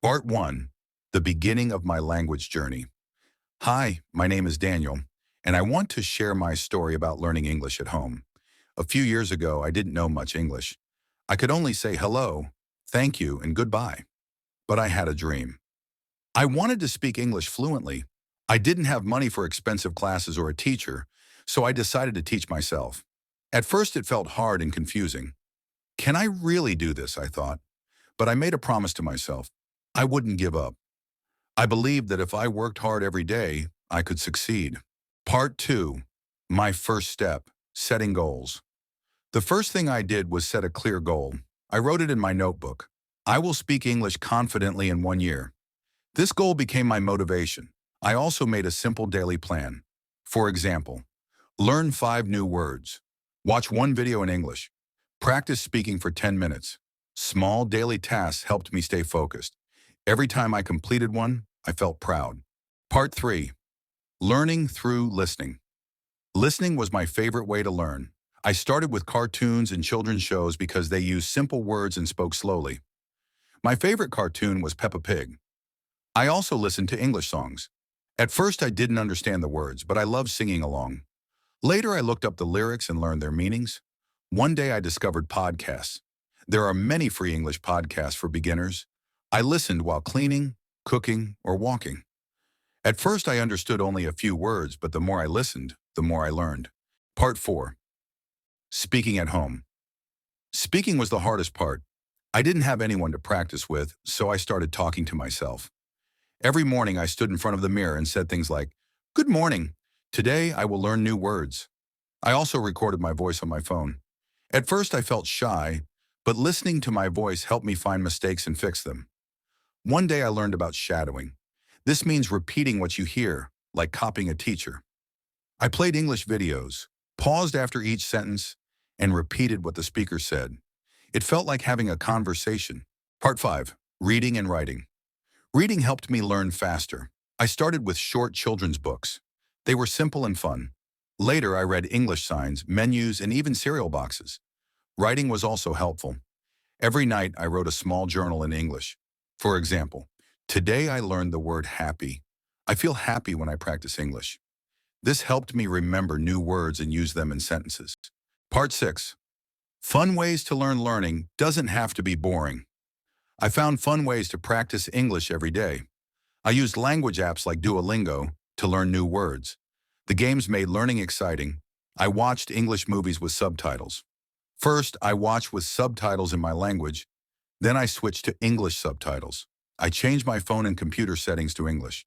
Part 1. The beginning of my language journey. Hi, my name is Daniel, and I want to share my story about learning English at home. A few years ago, I didn't know much English. I could only say hello, thank you, and goodbye. But I had a dream. I wanted to speak English fluently. I didn't have money for expensive classes or a teacher, so I decided to teach myself. At first, it felt hard and confusing. Can I really do this, I thought. But I made a promise to myself. I wouldn't give up. I believed that if I worked hard every day, I could succeed. Part 2. My first step, setting goals. The first thing I did was set a clear goal. I wrote it in my notebook. I will speak English confidently in 1 year. This goal became my motivation. I also made a simple daily plan. For example, learn 5 new words. Watch 1 video in English. Practice speaking for 10 minutes. Small daily tasks helped me stay focused. Every time I completed one, I felt proud. Part 3. Learning through listening. Listening was my favorite way to learn. I started with cartoons and children's shows because they used simple words and spoke slowly. My favorite cartoon was Peppa Pig. I also listened to English songs. At first, I didn't understand the words, but I loved singing along. Later, I looked up the lyrics and learned their meanings. One day, I discovered podcasts. There are many free English podcasts for beginners. I listened while cleaning, cooking, or walking. At first, I understood only a few words, but the more I listened, the more I learned. Part 4. Speaking at home. Speaking was the hardest part. I didn't have anyone to practice with, so I started talking to myself. Every morning, I stood in front of the mirror and said things like, "Good morning. Today, I will learn new words." I also recorded my voice on my phone. At first, I felt shy, but listening to my voice helped me find mistakes and fix them. One day, I learned about shadowing. This means repeating what you hear, like copying a teacher. I played English videos, paused after each sentence, and repeated what the speaker said. It felt like having a conversation. Part 5. Reading and writing. Reading helped me learn faster. I started with short children's books. They were simple and fun. Later, I read English signs, menus, and even cereal boxes. Writing was also helpful. Every night, I wrote a small journal in English. For example, today I learned the word happy. I feel happy when I practice English. This helped me remember new words and use them in sentences. Part 6. Fun ways to learn. Learning doesn't have to be boring. I found fun ways to practice English every day. I used language apps like Duolingo to learn new words. The games made learning exciting. I watched English movies with subtitles. First, I watched with subtitles in my language. Then I switched to English subtitles. I changed my phone and computer settings to English.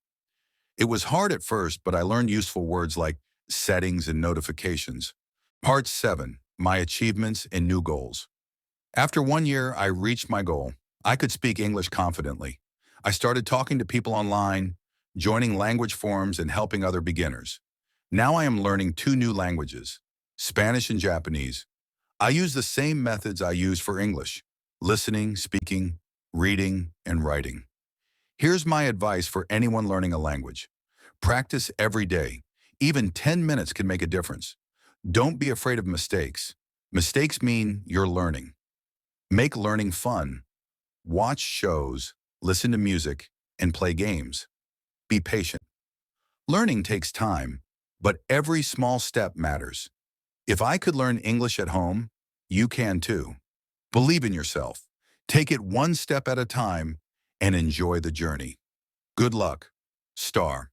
It was hard at first, but I learned useful words like settings and notifications. Part 7. My achievements and new goals. After 1 year, I reached my goal. I could speak English confidently. I started talking to people online, joining language forums, and helping other beginners. Now I am learning 2 new languages, Spanish and Japanese. I use the same methods I use for English: listening, speaking, reading, and writing. Here's my advice for anyone learning a language. Practice every day. Even 10 minutes can make a difference. Don't be afraid of mistakes. Mistakes mean you're learning. Make learning fun. Watch shows, listen to music, and play games. Be patient. Learning takes time, but every small step matters. If I could learn English at home, you can too. Believe in yourself. Take it one step at a time and enjoy the journey. Good luck. Star.